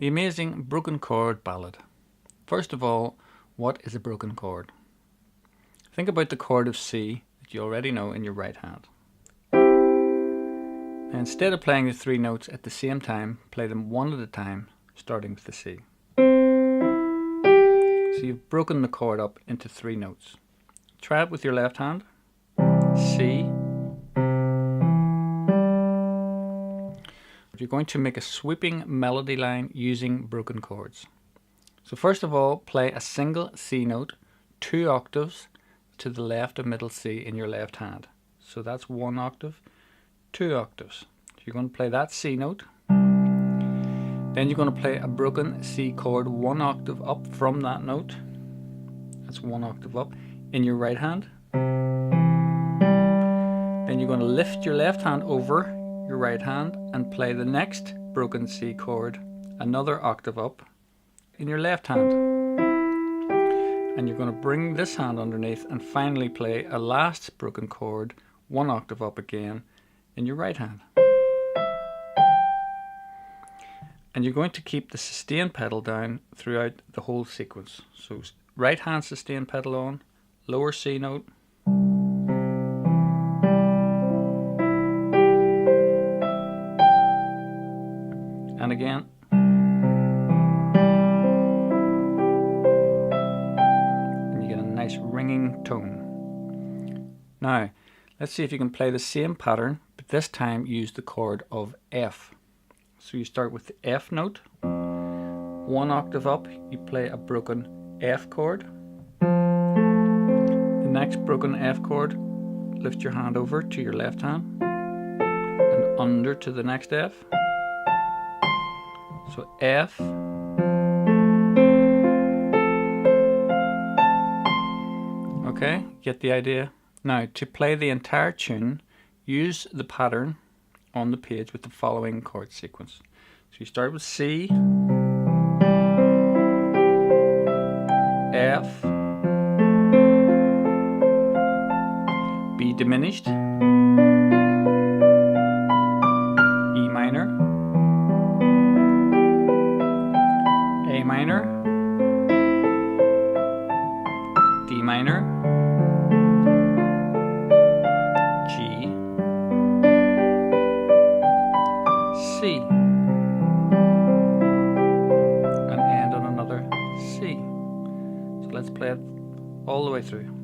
The amazing broken chord ballad. First of all, what is a broken chord? Think about the chord of C that you already know in your right hand. Now, instead of playing the three notes at the same time, play them one at a time, starting with the C. So you've broken the chord up into three notes. Try it with your left hand. C. You're going to make a sweeping melody line using broken chords. So first of all, play a single C note 2 octaves to the left of middle C in your left hand. So that's 1 octave, 2 octaves. So you're going to play that C note. Then you're going to play a broken C chord 1 octave up from that note. That's 1 octave up in your right hand. Then you're going to lift your left hand over your right hand and play the next broken C chord another octave up in your left hand. And you're going to bring this hand underneath and finally play a last broken chord 1 octave up again in your right hand. And you're going to keep the sustain pedal down throughout the whole sequence. So right hand sustain pedal on, lower C note, and again, and you get a nice ringing tone. Now let's see if you can play the same pattern, but this time use the chord of F. So you start with the F note, 1 octave up, you play a broken F chord. The next broken F chord, lift your hand over to your left hand and under to the next F. So F, okay, get the idea? Now to play the entire tune, use the pattern on the page with the following chord sequence. So you start with C, F, B diminished, E minor, A minor, D minor, G, C, and end on another C. So let's play it all the way through.